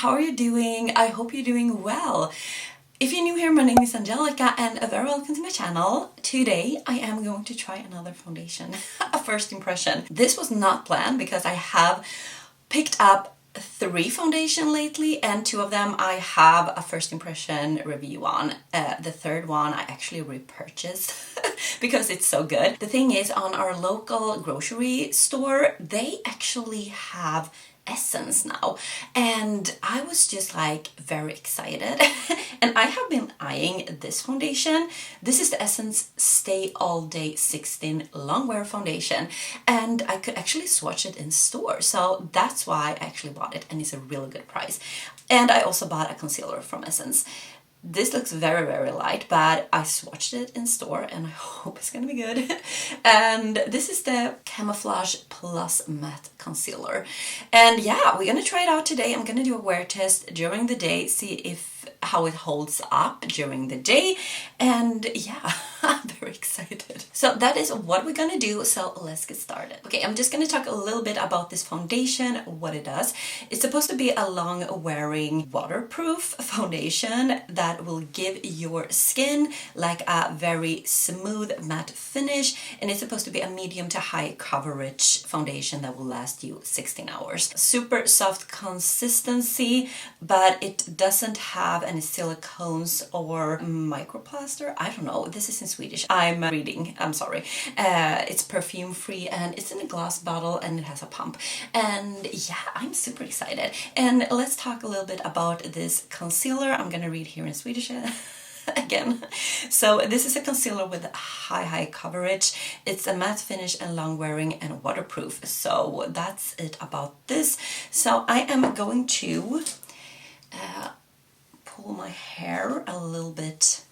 how are you doing? I hope you're doing well. If you're new here, my name is Angelica and a very welcome to my channel. Today I am going to try another foundation, a first impression. This was not planned because I have picked up 3 foundation lately and 2 of them I have a first impression review on. The third one I actually repurchased because it's so good. The thing is, on our local grocery store they actually have Essence now, and I was just like very excited and I have been eyeing this foundation. This is the Essence Stay All Day 16 Longwear Foundation, and I could actually swatch it in store, so that's why I actually bought it, and it's a really good price. And I also bought a concealer from Essence. This looks very, very light, but I swatched it in store and I hope it's gonna be good. And this is the Camouflage Plus Matte Concealer. And yeah, we're gonna try it out today. I'm gonna do a wear test during the day, see how it holds up during the day. And yeah, I'm very excited. So that is what we're gonna do, so let's get started. Okay, I'm just gonna talk a little bit about this foundation, what it does. It's supposed to be a long-wearing waterproof foundation that will give your skin like a very smooth matte finish, and it's supposed to be a medium to high coverage foundation that will last you 16 hours. Super soft consistency, but it doesn't have any silicones or microplaster. I don't know, this is in Swedish. I'm reading, I'm sorry. It's perfume free and it's in a glass bottle and it has a pump. And yeah, I'm super excited. And let's talk a little bit about this concealer. I'm gonna read here in Swedish again. So this is a concealer with high coverage. It's a matte finish and long wearing and waterproof. So that's it about this. So I am going to pull my hair a little bit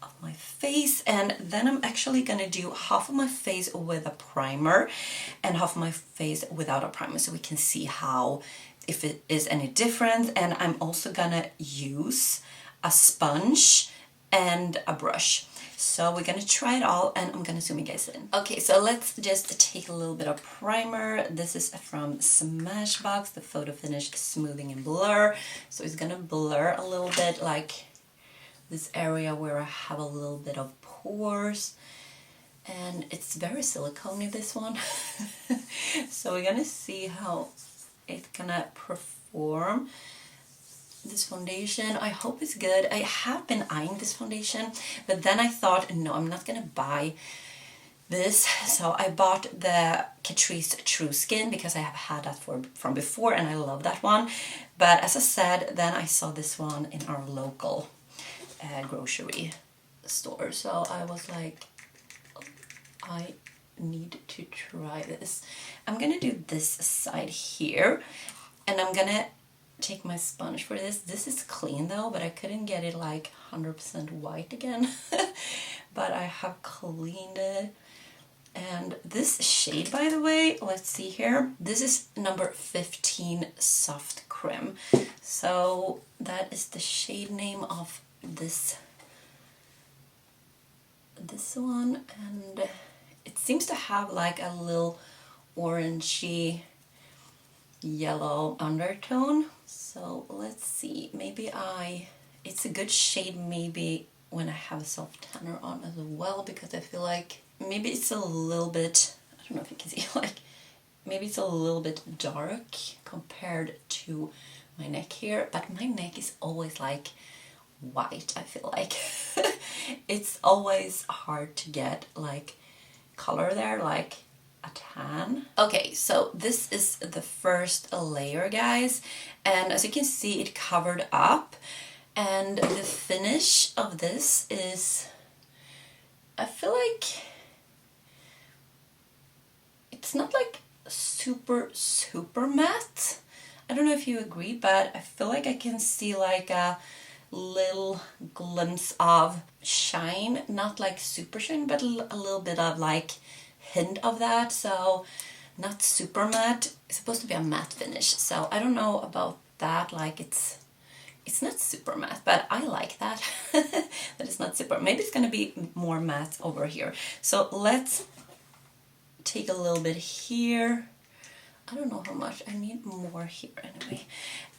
of my face, and then I'm actually gonna do half of my face with a primer and half of my face without a primer, so we can see how, if it is any different. And I'm also gonna use a sponge and a brush. So we're gonna try it all and I'm gonna zoom you guys in. Okay, so let's just take a little bit of primer. This is from Smashbox, the Photo Finish Smoothing and Blur. So it's gonna blur a little bit, like this area where I have a little bit of pores. And it's very silicone-y, this one. So we're gonna see how it's gonna perform. This foundation, I hope it's good. I have been eyeing this foundation, but then I thought, no, I'm not gonna buy this. So I bought the Catrice True Skin because I have had that from before and I love that one. But as I said, then I saw this one in our local grocery store. So I was like, I need to try this. I'm gonna do this side here, and I'm gonna take my sponge for this. This is clean though, but I couldn't get it like 100% white again. But I have cleaned it. And this shade, by the way, let's see here. This is number 15 Soft Creme. So that is the shade name of this one, and it seems to have like a little orangey yellow undertone. So let's see, maybe it's a good shade maybe when I have a soft tanner on as well, because I feel like maybe it's a little bit, I don't know if you can see, like maybe it's a little bit dark compared to my neck here, but my neck is always like white, I feel like. It's always hard to get like color there, like a tan. Okay, so this is the first layer, guys, and as you can see it covered up, and the finish of this is, I feel like it's not like super matte. I don't know if you agree, but I feel like I can see like a little glimpse of shine, not like super shine, but a little bit of like hint of that. So not super matte. It's supposed to be a matte finish, so I don't know about that. Like it's not super matte, but I like that. That it's not super. Maybe it's gonna be more matte over here. So let's take a little bit here. I don't know how much. I need more here anyway.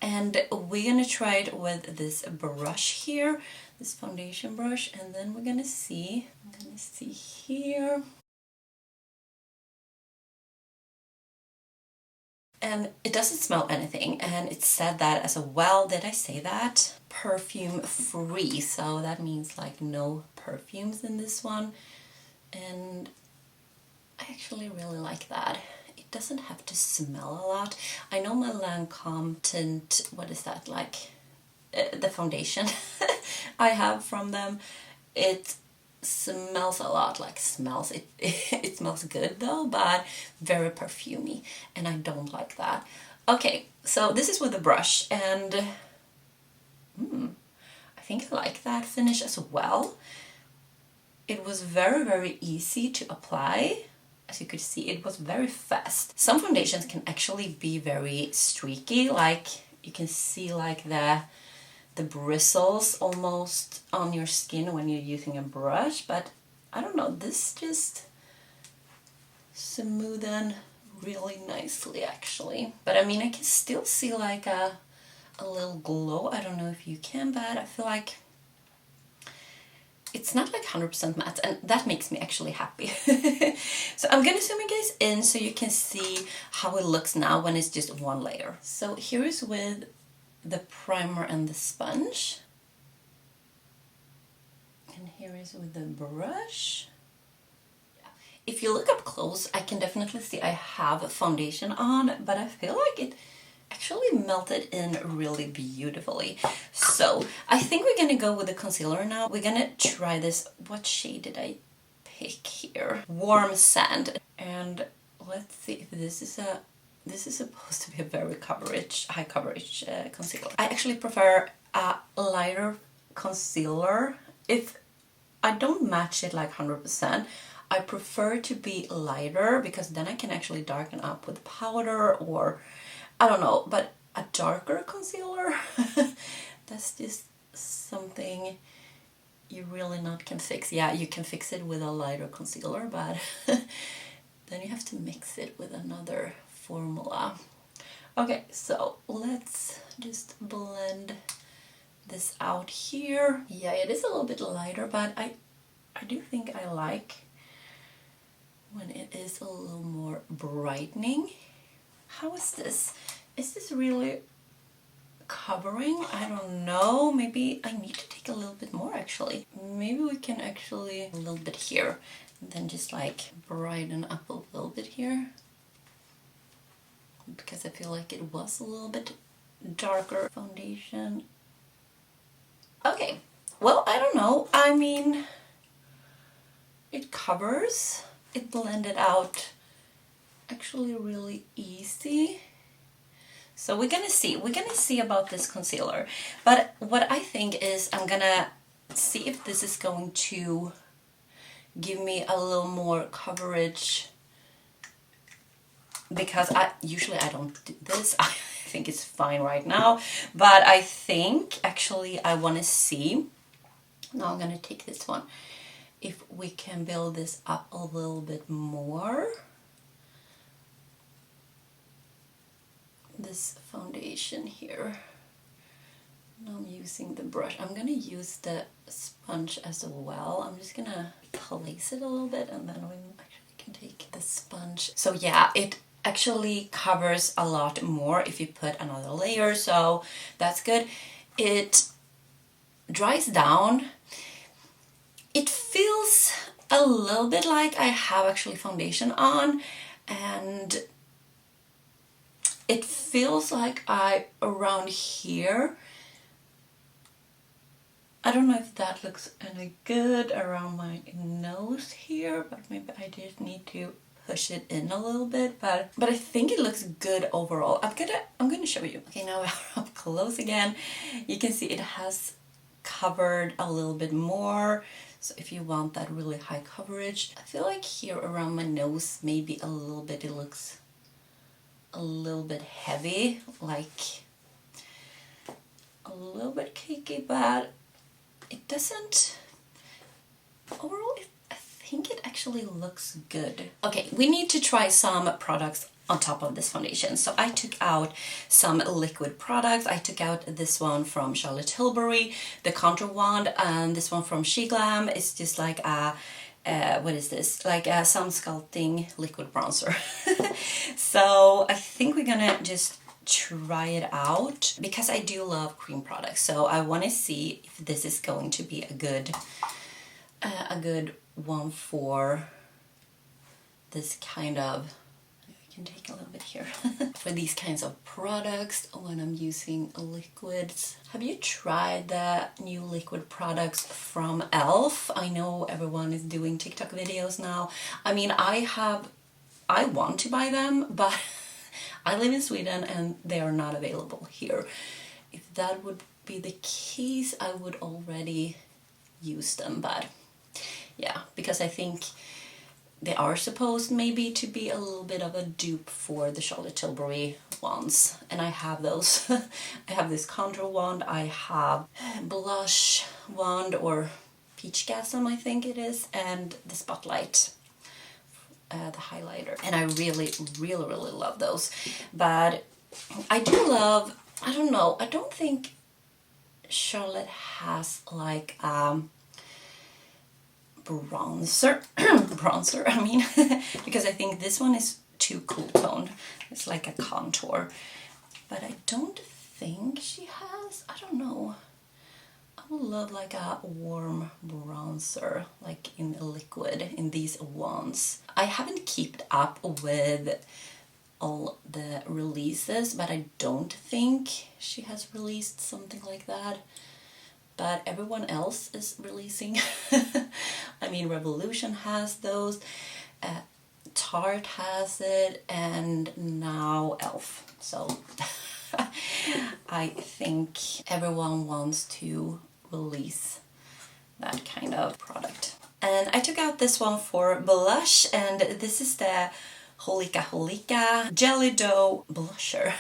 And we're gonna try it with this brush here, this foundation brush, and then we're gonna see. I'm gonna see here. And it doesn't smell anything, and it said that as well. Did I say that? Perfume free, so that means like no perfumes in this one. And I actually really like that. It doesn't have to smell a lot. I know my Lancome tint, what is that, like the foundation I have from them, it smells a lot, like smells, it smells good though, but very perfumey, and I don't like that. Okay, so this is with the brush, and I think I like that finish as well. It was very, very easy to apply. As you could see, it was very fast. Some foundations can actually be very streaky, like you can see like the bristles almost on your skin when you're using a brush, but I don't know, this just smoothed really nicely actually. But I mean, I can still see like a little glow. I don't know if you can, but I feel like it's not like 100% matte, and that makes me actually happy. So I'm gonna zoom you guys in so you can see how it looks now when it's just one layer. So here is with the primer and the sponge. And here is with the brush. Yeah. If you look up close, I can definitely see I have a foundation on, but I feel like it actually melted in really beautifully. So I think we're gonna go with the concealer now. We're gonna try this. What shade did I pick here? Warm Sand. And let's see if this is supposed to be a very high coverage concealer. I actually prefer a lighter concealer. If I don't match it like 100%, I prefer to be lighter, because then I can actually darken up with powder, or I don't know, but a darker concealer, that's just something you really not can fix. Yeah, you can fix it with a lighter concealer, but then you have to mix it with another formula. Okay, so let's just blend this out here. Yeah, it is a little bit lighter, but I do think I like when it is a little more brightening. How is this? Is this really covering? I don't know. Maybe I need to take a little bit more actually. Maybe we can actually a little bit here, and then just like brighten up a little bit here, because I feel like it was a little bit darker foundation. Okay, well, I don't know. I mean, it covers. It blended out actually really easy. So we're gonna see about this concealer. But what I think is I'm gonna see if this is going to give me a little more coverage, because usually I don't do this. I think it's fine right now, but I think actually I want to see. Now I'm gonna take this one, if we can build this up a little bit more. This foundation here. Now I'm using the brush. I'm gonna use the sponge as well. I'm just gonna place it a little bit, and then we actually can take the sponge. So yeah, it actually covers a lot more if you put another layer, so that's good. It dries down. It feels a little bit like I have actually foundation on, and it feels like around here, I don't know if that looks any good around my nose here, but maybe I just need to push it in a little bit, but I think it looks good overall. I'm gonna show you. Okay, now we're up close again. You can see it has covered a little bit more. So if you want that really high coverage, I feel like here around my nose, maybe a little bit, it looks a little bit heavy, like a little bit cakey, but it doesn't, overall I think it actually looks good. Okay, we need to try some products on top of this foundation. So I took out some liquid products. I took out this one from Tilbury, the contour wand, and this one from SHEGLAM. It's just like a what is this? Like some sculpting liquid bronzer. So I think we're gonna just try it out because I do love cream products. So I want to see if this is going to be a good one for this kind of, I can take a little bit here, for these kinds of products when I'm using liquids. Have you tried the new liquid products from e.l.f.? I know everyone is doing TikTok videos now. I mean, I want to buy them, but I live in Sweden and they are not available here. If that would be the case, I would already use them, but yeah, because I think they are supposed maybe to be a little bit of a dupe for the Tilbury ones, and I have those. I have this contour wand, I have blush wand, or Peachgasm I think it is, and the spotlight, the highlighter, and I really love those. But I do love, I don't know, I don't think Charlotte has like bronzer I mean, because I think this one is too cool toned. It's like a contour, but I don't think she has, I don't know. I would love like a warm bronzer, like in a liquid, in these wands. I haven't kept up with all the releases, but I don't think she has released something like that. But everyone else is releasing. I mean, Revolution has those, Tarte has it, and now e.l.f. So I think everyone wants to release that kind of product. And I took out this one for blush, and this is the HOLIKA Jelly Dough Blusher.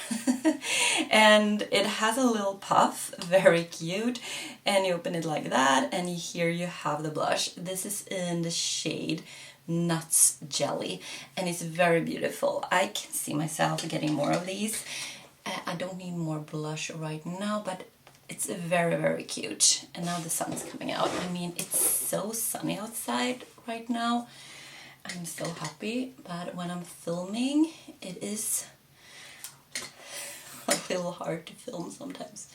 And it has a little puff, very cute, and you open it like that, and here you have the blush. This is in the shade Nuts Jelly, and it's very beautiful. I can see myself getting more of these. I don't need more blush right now, but it's very cute. And now the sun's coming out. I mean, it's so sunny outside right now. I'm so happy, but when I'm filming, it is a little hard to film sometimes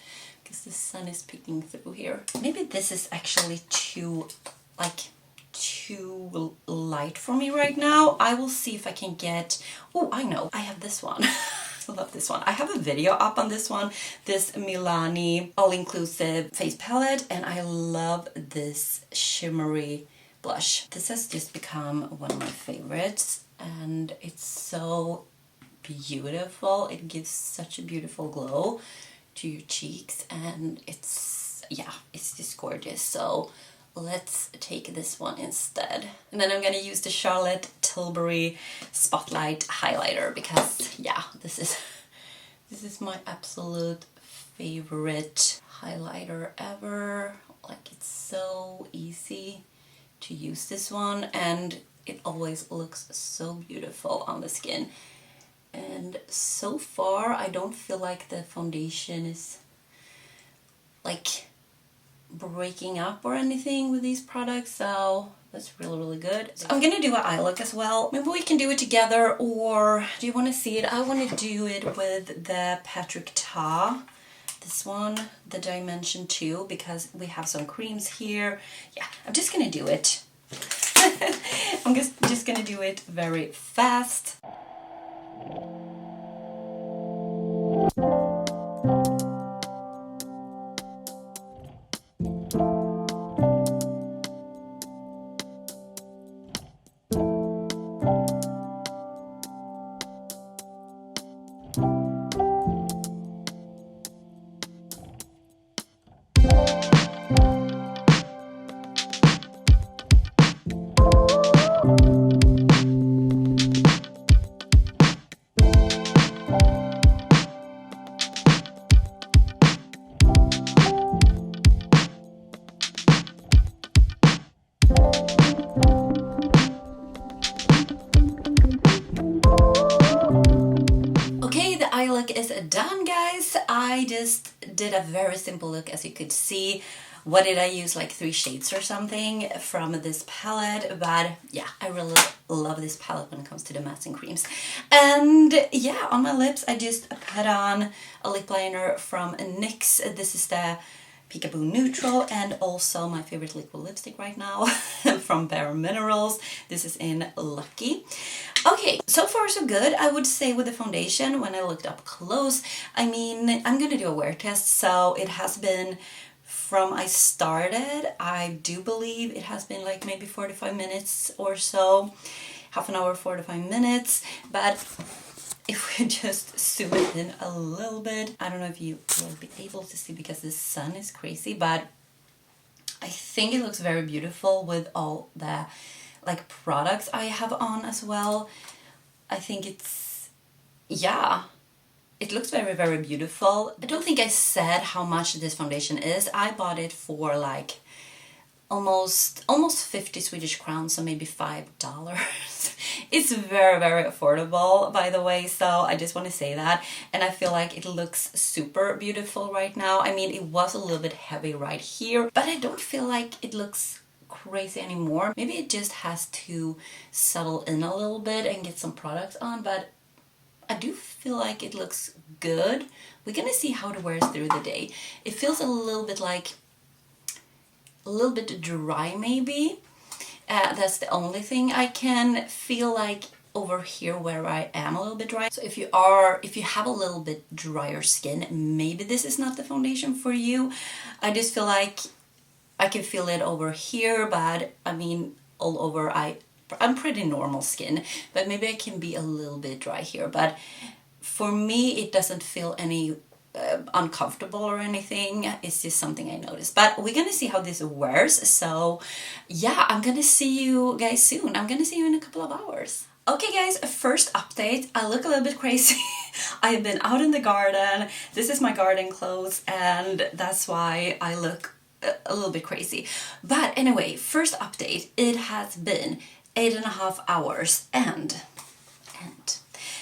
because the sun is peeking through here. Maybe this is actually too light for me right now. I will see if I can get, oh, I know, I have this one. I love this one. I have a video up on this one, this Milani all-inclusive face palette, and I love this shimmery blush. This has just become one of my favorites, and it's so beautiful. It gives such a beautiful glow to your cheeks, and it's, yeah, it's just gorgeous. So let's take this one instead. And then I'm gonna use the Charlotte Tilbury Spotlight highlighter because, yeah, this is my absolute favorite highlighter ever. Like, it's so easy to use this one, and it always looks so beautiful on the skin. And so far I don't feel like the foundation is like breaking up or anything with these products, so that's really good. So I'm gonna do an eye look as well. Maybe we can do it together, or do you want to see it? I want to do it with the Patrick Ta. This one, the Dimension 2, because we have some creams here. Yeah, I'm just gonna do it. I'm just gonna do it very fast. just did a very simple look, as you could see. What did I use? Like 3 shades or something from this palette. But yeah, I really love this palette when it comes to the mattes and creams. And yeah, on my lips, I just put on a lip liner from NYX. This is the Peekaboo Neutral, and also my favorite liquid lipstick right now from BareMinerals. This is in Lucky. Okay, so far so good, I would say, with the foundation. When I looked up close, I mean, I'm gonna do a wear test, so it has been from I started, I do believe it has been like maybe 45 minutes or so, half an hour, 45 minutes, but if we just zoom it in a little bit, I don't know if you will be able to see because the sun is crazy, but I think it looks very beautiful with all the like products I have on as well. I think it's, yeah, it looks very, very beautiful. I don't think I said how much this foundation is. I bought it for like almost 50 Swedish crowns, so maybe $5. It's very, very affordable, by the way, so I just want to say that. And I feel like it looks super beautiful right now. I mean, it was a little bit heavy right here, but I don't feel like it looks crazy anymore. Maybe it just has to settle in a little bit and get some products on, but I do feel like it looks good. We're gonna see how it wears through the day. It feels a little bit like a little bit dry maybe. That's the only thing I can feel like over here where I am a little bit dry. So if you have a little bit drier skin, maybe this is not the foundation for you. I just feel like I can feel it over here, but I mean all over I'm pretty normal skin, but maybe I can be a little bit dry here. But for me, it doesn't feel any uncomfortable or anything. It's just something I noticed. But we're gonna see how this wears. So yeah, I'm gonna see you guys soon. I'm gonna see you in a couple of hours. Okay guys, first update. I look a little bit crazy. I have been out in the garden. This is my garden clothes, and that's why I look a little bit crazy. But anyway, first update. It has been 8.5 hours, and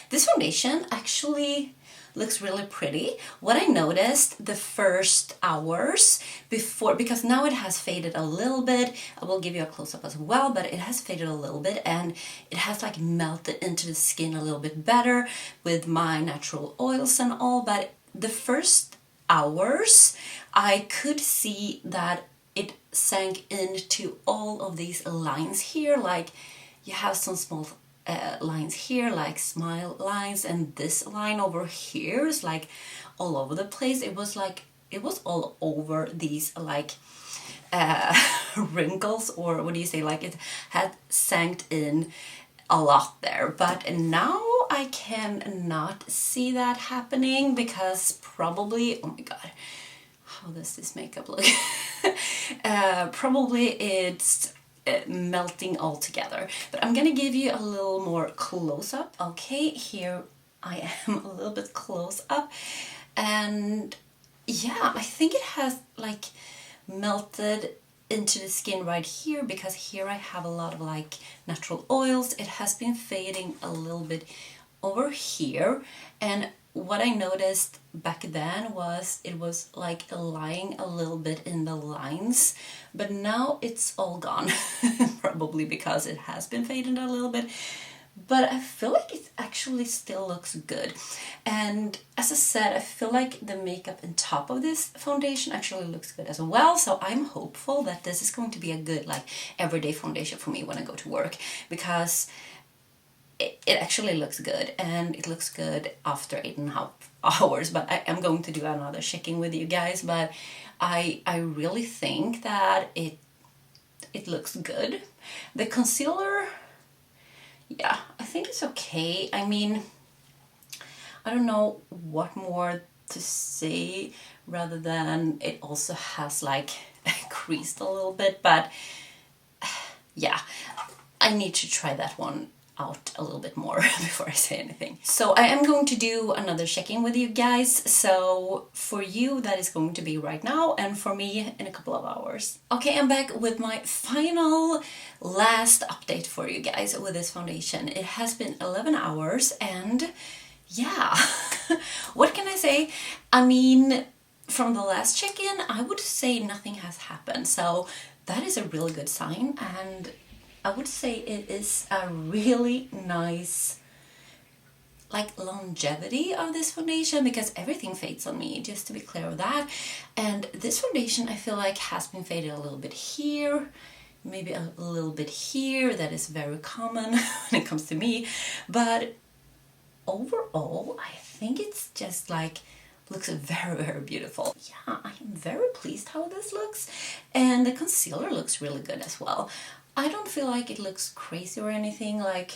this foundation actually looks really pretty. What I noticed the first hours before, because now it has faded a little bit, I will give you a close-up as well, but it has faded a little bit and it has like melted into the skin a little bit better with my natural oils and all. But the first hours I could see that it sank into all of these lines here. Like you have some small lines here, like smile lines, and this line over here is like all over the place. It was all over these like wrinkles, or what do you say, like it had sank in a lot there. But now I cannot see that happening because probably, oh my god, how does this makeup look? Probably it's melting all together. But I'm gonna give you a little more close-up. Okay, here I am a little bit close up, and yeah, I think it has like melted into the skin right here, because here I have a lot of like natural oils. It has been fading a little bit over here, and what I noticed back then was it was like lying a little bit in the lines, but now it's all gone. Probably because it has been fading a little bit, but I feel like it actually still looks good. And as I said, I feel like the makeup on top of this foundation actually looks good as well, so I'm hopeful that this is going to be a good like everyday foundation for me when I go to work, because it actually looks good, and it looks good after 8.5 hours. But I am going to do another checking with you guys, but I really think that it looks good. The concealer, yeah, I think it's okay. I mean, I don't know what more to say rather than it also has like creased a little bit, but yeah, I need to try that one out a little bit more before I say anything. So I am going to do another check-in with you guys. So for you, that is going to be right now, and for me in a couple of hours. Okay, I'm back with my final last update for you guys with this foundation. It has been 11 hours, and yeah, what can I say? I mean, from the last check-in, I would say nothing has happened, so that is a really good sign, and I would say it is a really nice like longevity of this foundation, because everything fades on me, just to be clear of that. And this foundation I feel like has been faded a little bit here, maybe a little bit here. That is very common when it comes to me, but overall I think it's just like looks very, very beautiful. Yeah, I am very pleased how this looks, and the concealer looks really good as well. I don't feel like it looks crazy or anything, like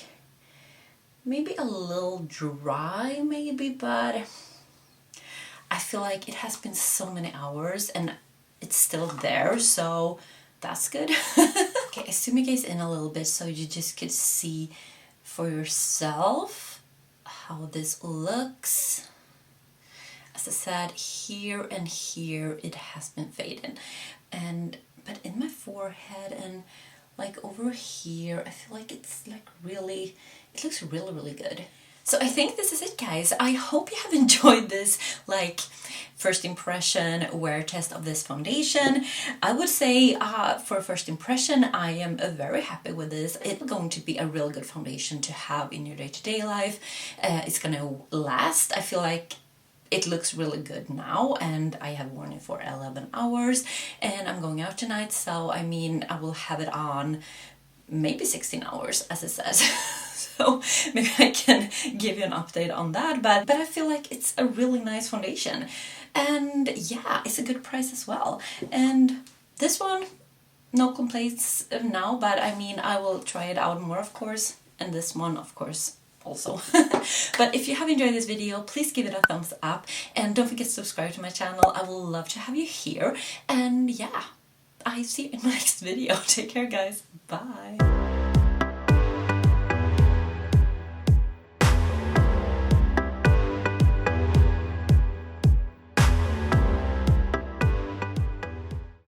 maybe a little dry maybe, but I feel like it has been so many hours and it's still there, so that's good. Okay, I zoom you guys in a little bit so you just could see for yourself how this looks. As I said, here and here it has been fading, but in my forehead and like over here, I feel like it's like really, it looks really, really good. So I think this is it, guys. I hope you have enjoyed this like first impression wear test of this foundation. I would say for first impression, I am very happy with this. It's going to be a real good foundation to have in your day-to-day life. It's gonna last. I feel like it looks really good now, and I have worn it for 11 hours and I'm going out tonight, so I mean I will have it on maybe 16 hours as it says. So maybe I can give you an update on that, but I feel like it's a really nice foundation, and yeah, it's a good price as well. And this one, no complaints now, but I mean I will try it out more, of course, and this one of course also. But if you have enjoyed this video, please give it a thumbs up and don't forget to subscribe to my channel. I will love to have you here, and yeah, I see you in my next video. Take care, guys. Bye.